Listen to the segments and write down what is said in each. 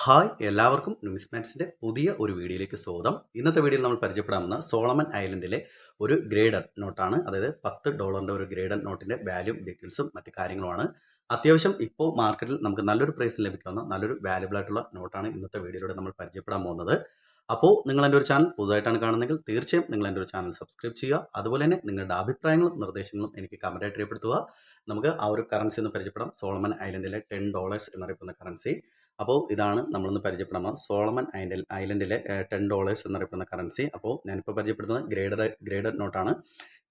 Hi എല്ലാവർക്കും ന്യൂമിസ്മാറ്റിക്സിൻ്റെ പുതിയ ഒരു വീഡിയോയിലേക്ക് സ്വാഗതം. ഇന്നത്തെ വീഡിയോയിൽ നമ്മൾ പരിചയപ്പെടാവുന്ന സോളമൻ ഐലൻഡിലെ ഒരു ഗ്രേഡഡ് നോട്ടാണ്. അതായത് $10 ഒരു ഗ്രേഡഡ് നോട്ടിൻ്റെ വാല്യൂ ഡീറ്റെയിൽസും മറ്റു കാര്യങ്ങളുമാണ്. അത്യാവശ്യം ഇപ്പോൾ മാർക്കറ്റിൽ നമുക്ക് നല്ലൊരു പ്രൈസിൽ ലഭിക്കാവുന്ന നല്ലൊരു വാല്യുബിൾ ആയിട്ടുള്ള നോട്ടാണ് ഇന്നത്തെ വീഡിയോയിലൂടെ നമ്മൾ പരിചയപ്പെടാൻ പോകുന്നത്. അപ്പോൾ നിങ്ങൾ എൻ്റെ ഒരു ചാനൽ പുതുതായിട്ടാണ് കാണുന്നതെങ്കിൽ തീർച്ചയായും നിങ്ങൾ എൻ്റെ ഒരു ചാനൽ സബ്സ്ക്രൈബ് ചെയ്യുക. അതുപോലെ തന്നെ നിങ്ങളുടെ അഭിപ്രായങ്ങളും നിർദ്ദേശങ്ങളും എനിക്ക് കമൻറ്റായിട്ട് രേഖപ്പെടുത്തുക. നമുക്ക് ആ ഒരു കറൻസി ഒന്ന് പരിചയപ്പെടാം. സോളമൻ ഐലൻഡിലെ $10 എന്നറിയപ്പെടുന്ന കറൻസി. അപ്പോൾ ഇതാണ് നമ്മളൊന്ന് പരിചയപ്പെടുന്നത് സോളമൻ ഐലൻഡിലെ $10 എന്നറിയപ്പെടുന്ന കറൻസി. അപ്പോൾ ഞാനിപ്പോൾ പരിചയപ്പെടുന്നത് ഗ്രേഡഡ് നോട്ടാണ്.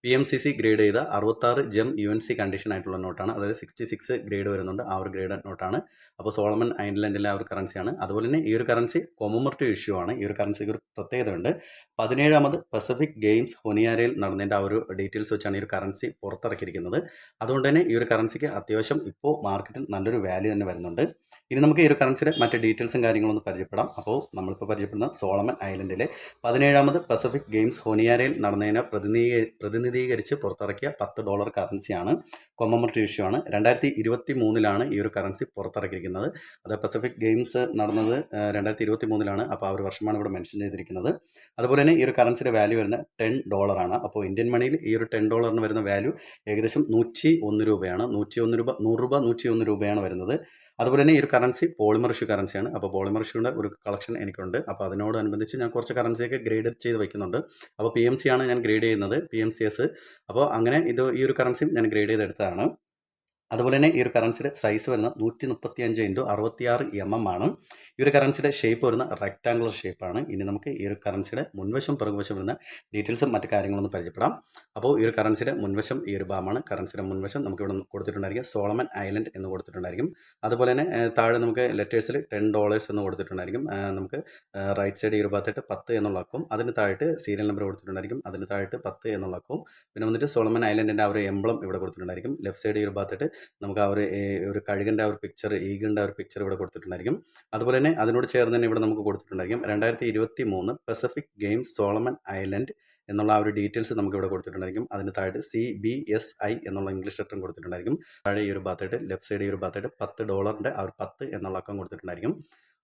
PMCC ഗ്രേഡ് ചെയ്ത 66 ജെം UNC കണ്ടീഷൻ ആയിട്ടുള്ള നോട്ടാണ്. അതായത് 66 ഗ്രേഡ് വരുന്നുണ്ട്. ആ ഒരു ഗ്രേഡഡ് നോട്ടാണ്. അപ്പോൾ സോളമൻ ഐലൻഡിലെ ആ ഒരു കറൻസിയാണ്. അതുപോലെ തന്നെ ഈ ഒരു കറൻസി കൊമമറേറ്റീവ് ഇഷ്യൂ ആണ്. ഈ ഒരു കറൻസിക്ക് ഒരു പ്രത്യേകത ഉണ്ട്. 17ാമത് പസഫിക് ഗെയിംസ് ഹൊനിയാരയിൽ നടന്നതിൻ്റെ ആ ഒരു ഡീറ്റെയിൽസ് വെച്ചാണ് ഈ ഒരു കറൻസി പുറത്തിറക്കിയിരിക്കുന്നത്. അതുകൊണ്ട് തന്നെ ഈ ഒരു കറൻസിക്ക് അത്യാവശ്യം ഇപ്പോൾ മാർക്കറ്റിൽ നല്ലൊരു വാല്യൂ തന്നെ വരുന്നുണ്ട്. ഇനി നമുക്ക് ഈ ഒരു കറൻസിയുടെ മറ്റ് ഡീറ്റെയിൽസും കാര്യങ്ങളൊന്ന് പരിചയപ്പെടാം. അപ്പോൾ നമ്മളിപ്പോൾ പരിചയപ്പെടുന്ന സോളമൻ ഐലൻഡിലെ 17ാമത് പസഫിക് ഗെയിംസ് ഹൊനിയാരയിൽ നടന്നതിനെ പ്രതിനിധീകരിച്ച് പുറത്തിറക്കിയ $10 കറൻസിയാണ്. കൊമമറേറ്റീവ് ഇഷ്യൂ ആണ്. 2023 ഈ ഒരു കറൻസി പുറത്തിറക്കിയിരിക്കുന്നത്. അത് പസഫിക് ഗെയിംസ് നടന്നത് 2023. അപ്പോൾ ആ ഒരു വർഷമാണ് ഇവിടെ മെൻഷൻ ചെയ്തിരിക്കുന്നത്. അതുപോലെ തന്നെ ഈ ഒരു കറൻസിയുടെ വാല്യൂ വരുന്നത് $10 ആണ്. അപ്പോൾ ഇന്ത്യൻ മണിയിൽ ഈ ഒരു $10 വരുന്ന വാല്യൂ ഏകദേശം 101 രൂപയാണ്. 100 രൂപയാണ് വരുന്നത്. അതുപോലെ തന്നെ ഈ ഒരു കറൻസി പോളിമർ ഇഷ്യൂ കറൻസിയാണ്. അപ്പോൾ പോളിമർ ഇഷ്യൂയുടെ ഒരു കളക്ഷൻ എനിക്കുണ്ട്. അപ്പോൾ അതിനോടനുബന്ധിച്ച് ഞാൻ കുറച്ച് കറൻസിയൊക്കെ ഗ്രേഡ് ചെയ്ത് വയ്ക്കുന്നുണ്ട്. അപ്പോൾ PMC ആണ് ഞാൻ ഗ്രേഡ് ചെയ്യുന്നത്, PMCS. അപ്പോൾ അങ്ങനെ ഈ ഒരു കറൻസിയും ഞാൻ ഗ്രേഡ് ചെയ്തെടുത്തതാണ്. അതുപോലെ തന്നെ ഈ ഒരു കറൻസിയുടെ സൈസ് വരുന്നത് 135 × 66 mm ആണ്. ഈ ഒരു കറൻസിയുടെ ഷേപ്പ് വരുന്ന റെക്ടാങ്കുലർ ഷേപ്പാണ്. ഇനി നമുക്ക് ഈ ഒരു കറൻസിയുടെ മുൻവശം പിറകുവശം വരുന്ന ഡീറ്റെയിൽസും മറ്റു കാര്യങ്ങളൊന്നും പരിചയപ്പെടാം. അപ്പോൾ ഈ ഒരു കറൻസിയുടെ മുൻവശം ഈ ഒരു ഭാഗമാണ്. കറൻസിയുടെ മുൻവശം നമുക്ക് ഇവിടെ കൊടുത്തിട്ടുണ്ടായിരിക്കും സോളമൻ ഐലൻഡ് എന്ന് കൊടുത്തിട്ടുണ്ടായിരിക്കും. അതുപോലെ തന്നെ താഴെ നമുക്ക് ലെറ്റേഴ്സിൽ $10 എന്ന് കൊടുത്തിട്ടുണ്ടായിരിക്കും. നമുക്ക് റൈറ്റ് സൈഡ് ഈ ഒരു ഭാഗത്തായിട്ട് 10 എന്നുള്ള അക്കവും അതിന് താഴെയിട്ട് സീരിയൽ നമ്പർ കൊടുത്തിട്ടുണ്ടായിരിക്കും. അതിന് താഴെയിട്ട് 10 എന്നുള്ള അക്കവും പിന്നെ വന്നിട്ട് സോളമൻ ഐലൻഡിൻ്റെ ആ ഒരു എംബ്ലം ഇവിടെ കൊടുത്തിട്ടുണ്ടായിരിക്കും. ലെഫ്റ്റ് സൈഡ് ഈ ഒരു ഭാഗത്തായിട്ട് നമുക്ക് ആ ഒരു കഴുകൻ്റെ ആ ഒരു പിക്ചർ, ഈഗിളിൻ്റെ ആ ഒരു പിക്ചർ ഇവിടെ കൊടുത്തിട്ടുണ്ടായിരിക്കും. അതുപോലെ തന്നെ അതിനോട് ചേർന്ന് തന്നെ ഇവിടെ നമുക്ക് കൊടുത്തിട്ടുണ്ടായിരിക്കും 2023 പസഫിക് ഗെയിംസ് സോളമൻ ഐലൻഡ് എന്നുള്ള ആ ഒരു ഡീറ്റെയിൽസ് നമുക്ക് ഇവിടെ കൊടുത്തിട്ടുണ്ടായിരിക്കും. അതിന് താഴെ CBSI എന്നുള്ള ഇംഗ്ലീഷ് ലെറ്ററും കൊടുത്തിട്ടുണ്ടായിരിക്കും. താഴെ ഈ ഒരു ഭാഗത്തായിട്ട് ലെഫ്റ്റ് സൈഡ് ഈ ഒരു ഭാഗത്തായിട്ട് $10 ആ ഒരു 10 എന്നുള്ള അക്കം കൊടുത്തിട്ടുണ്ടായിരിക്കും.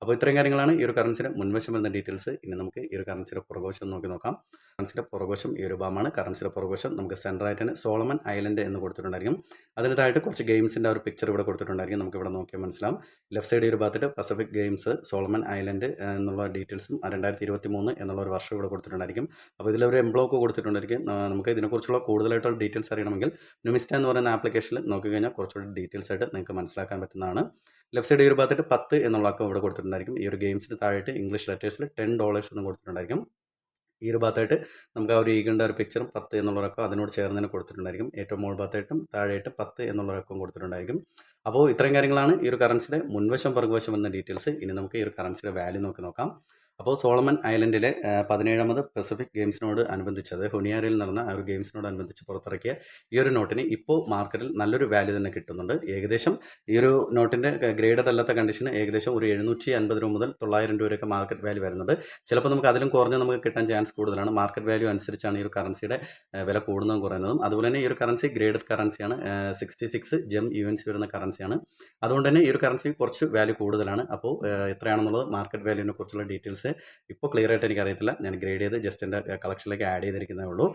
അപ്പോൾ ഇത്രയും കാര്യങ്ങളാണ് ഈ ഒരു കറൻസിയുടെ മുൻവശം വരുന്ന ഡീറ്റെയിൽസ്. ഇനി നമുക്ക് ഈ ഒരു കറൻസിയുടെ പുറകുവശം നോക്കാം. കറൻസിയുടെ പുറകുവശം ഈ ഒരു ഭാഗമാണ്. കറൻസിയുടെ പുറകുവശം നമുക്ക് സെൻറ്ററായിട്ട് തന്നെ സോളമൻ ഐലൻഡ് എന്ന് കൊടുത്തിട്ടുണ്ടായിരിക്കും. അതിന് താഴെ കുറച്ച് ഗെയിംസിൻ്റെ ഒരു പിക്ചർ ഇവിടെ കൊടുത്തിട്ടുണ്ടായിരിക്കും. നമുക്ക് ഇവിടെ നോക്കിയാൽ മനസ്സിലാവും. ലെഫ്റ്റ് സൈഡ് ഈ ഒരു ഭാഗത്തായിട്ട് പസഫിക് ഗെയിംസ് സോളമൻ ഐലൻഡ് എന്നുള്ള ഡീറ്റെയിൽസും 2023 എന്നുള്ള ഒരു വർഷം ഇവിടെ കൊടുത്തിട്ടുണ്ടായിരിക്കും. അപ്പോൾ ഇതിലൊരു എംബ്ലോക്ക് കൊടുത്തിട്ടുണ്ടായിരിക്കും. നമുക്ക് ഇതിനെക്കുറിച്ചുള്ള കൂടുതലായിട്ടുള്ള ഡീറ്റെയിൽസ് അറിയണമെങ്കിൽ ന്യൂമിസ്റ്റ എന്ന് പറയുന്ന ആപ്ലിക്കേഷനിൽ നോക്കിക്കഴിഞ്ഞാൽ കുറച്ചുകൂടി ഡീറ്റെയിൽസ് ആയിട്ട് നിങ്ങൾക്ക് മനസ്സിലാക്കാൻ പറ്റുന്നതാണ്. ലെഫ്റ്റ് സൈഡ് ഈ ഒരു ഭാഗത്തായിട്ട് 10 എന്നുള്ള അക്കം ഇവിടെ കൊടുത്തിട്ടുണ്ടായിരിക്കും. ഈ ഒരു ഗെയിംസിന് താഴെയിട്ട് ഇംഗ്ലീഷ് ലെറ്റേഴ്സിൽ $10 എന്ന് കൊടുത്തിട്ടുണ്ടായിരിക്കും. ഈ ഒരു ഭാഗത്തായിട്ട് നമുക്ക് ആ ഒരു ഈഗിളിൻ്റെ ഒരു പിക്ചറും 10 എന്നുള്ള അക്കം അതിനോട് ചേർന്ന് തന്നെ കൊടുത്തിട്ടുണ്ടായിരിക്കും. ഏറ്റവും മുകൾ ഭാഗത്തായിട്ടും താഴെയായിട്ട് 10 എന്നുള്ള അക്കം കൊടുത്തിട്ടുണ്ടായിരിക്കും. അപ്പോൾ ഇത്രയും കാര്യങ്ങളാണ് ഈ ഒരു കറൻസിയുടെ മുൻവശം പിറകുവശം എന്ന ഡീറ്റെയിൽസ്. ഇനി നമുക്ക് ഈ ഒരു കറൻസിയുടെ വാല്യൂ നോക്കാം. അപ്പോൾ സോളമൻ ഐലൻഡിലെ 17ാമത് പസഫിക് ഗെയിംസിനോട് അനുബന്ധിച്ചത് ഹൊനിയാരയിൽ നടന്ന ആ ഒരു ഗെയിംസിനോട് അനുബന്ധിച്ച് പുറത്തിറക്കിയ ഈ ഒരു നോട്ടിന് ഇപ്പോൾ മാർക്കറ്റിൽ നല്ലൊരു വാല്യൂ തന്നെ കിട്ടുന്നുണ്ട്. ഏകദേശം ഈ ഒരു നോട്ടിൻ്റെ ഗ്രേഡഡ് അല്ലാത്ത കണ്ടീഷന് ഏകദേശം ഒരു 750 രൂപ മുതൽ 900 രൂപ വരെയൊക്കെ മാർക്കറ്റ് വാല്യൂ വരുന്നുണ്ട്. ചിലപ്പോൾ നമുക്ക് അതിലും കുറഞ്ഞ് നമുക്ക് കിട്ടാൻ ചാൻസ് കൂടുതലാണ്. മാർക്കറ്റ് വാല്യൂ അനുസരിച്ചാണ് ഈ ഒരു കറൻസിയുടെ വില കൂടുന്നതും കുറയുന്നതും. അതുപോലെ തന്നെ ഈ ഒരു കറൻസി ഗ്രേഡഡ് കറൻസിയാണ്. 66 ജെം UNC വരുന്ന കറൻസിയാണ്. അതുകൊണ്ട് തന്നെ ഈ ഒരു കറൻസി കുറച്ച് വാല്യൂ കൂടുതലാണ്. അപ്പോൾ എത്രയാണെന്നുള്ളത് മാർക്കറ്റ് വാല്യൂവിനെ കുറിച്ചുള്ള ഡീറ്റെയിൽസ് ഇപ്പോൾ ക്ലിയർ ആയിട്ട് എനിക്കറിയത്തില്ല. ഞാൻ ഗ്രേഡ് ചെയ്ത് ജസ്റ്റ് എൻ്റെ കളക്ഷനിലേക്ക് ആഡ് ചെയ്തിരിക്കുന്നേ ഉള്ളൂ.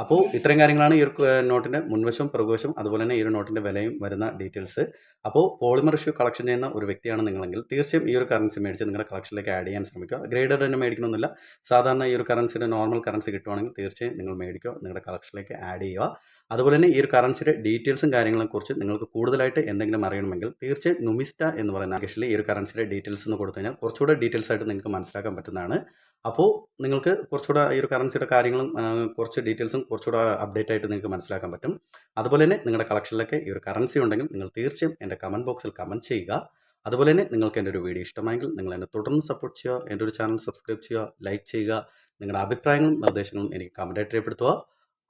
അപ്പോൾ ഇത്രയും കാര്യങ്ങളാണ് ഈ ഒരു നോട്ടിൻ്റെ മുൻവശം പിറകുവശം അതുപോലെ തന്നെ ഈ ഒരു നോട്ടിൻ്റെ വിലയും വരുന്ന ഡീറ്റെയിൽസ്. അപ്പോൾ പോളിമർ ഇഷ്യൂ കളക്ഷൻ ചെയ്യുന്ന ഒരു വ്യക്തിയാണ് നിങ്ങളെങ്കിൽ തീർച്ചയായും ഈ ഒരു കറൻസി മേടിച്ച് നിങ്ങളുടെ കളക്ഷനിലേക്ക് ആഡ് ചെയ്യാൻ ശ്രമിക്കുക. ഗ്രേഡഡ് തന്നെ മേടിക്കണമെന്നില്ല. സാധാരണ ഈ ഒരു കറൻസിയുടെ നോർമൽ കറൻസി കിട്ടുവാണെങ്കിൽ തീർച്ചയായും നിങ്ങൾ മേടിക്കുക, നിങ്ങളുടെ കളക്ഷനിലേക്ക് ആഡ് ചെയ്യുക. അതുപോലെ തന്നെ ഈ ഒരു കറൻസിയുടെ ഡീറ്റെയിൽസും കാര്യങ്ങളെക്കുറിച്ച് നിങ്ങൾക്ക് കൂടുതലായിട്ട് എന്തെങ്കിലും അറിയണമെങ്കിൽ തീർച്ചയായും നുമിസ്റ്റ എന്ന് പറയുന്ന ആപ്ലിക്കേഷനിൽ ഈ ഒരു കറൻസിയുടെ ഡീറ്റെയിൽസ് എന്ന് കൊടുത്തു കഴിഞ്ഞാൽ കുറച്ചുകൂടെ ഡീറ്റെയിൽസ് ആയിട്ട് നിങ്ങൾക്ക് മനസ്സിലാക്കാൻ പറ്റുന്നതാണ്. അപ്പോൾ നിങ്ങൾക്ക് കുറച്ചുകൂടെ ഈ ഒരു കറൻസിയുടെ കാര്യങ്ങളും കുറച്ച് ഡീറ്റെയിൽസും കുറച്ചുകൂടെ അപ്ഡേറ്റ് ആയിട്ട് നിങ്ങൾക്ക് മനസ്സിലാക്കാൻ പറ്റും. അതുപോലെ തന്നെ നിങ്ങളുടെ കളക്ഷനിലൊക്കെ ഈ ഒരു കറൻസി ഉണ്ടെങ്കിൽ നിങ്ങൾ തീർച്ചയായും എൻ്റെ കമൻറ്റ് ബോക്സിൽ കമൻറ്റ് ചെയ്യുക. അതുപോലെ തന്നെ നിങ്ങൾക്ക് എൻ്റെ ഒരു വീഡിയോ ഇഷ്ടമായെങ്കിൽ നിങ്ങൾ എന്നെ തുടർന്ന് സപ്പോർട്ട് ചെയ്യുക. എൻ്റെ ഒരു ചാനൽ സബ്സ്ക്രൈബ് ചെയ്യുക, ലൈക്ക് ചെയ്യുക. നിങ്ങളുടെ അഭിപ്രായങ്ങളും നിർദ്ദേശങ്ങളും എനിക്ക് കമൻറ്റായിട്ട് രേഖപ്പെടുത്തുക.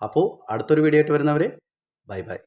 അപ്പോൾ അടുത്തൊരു വീഡിയോ ആയിട്ട് വരുന്നവരെ ബൈ ബൈ.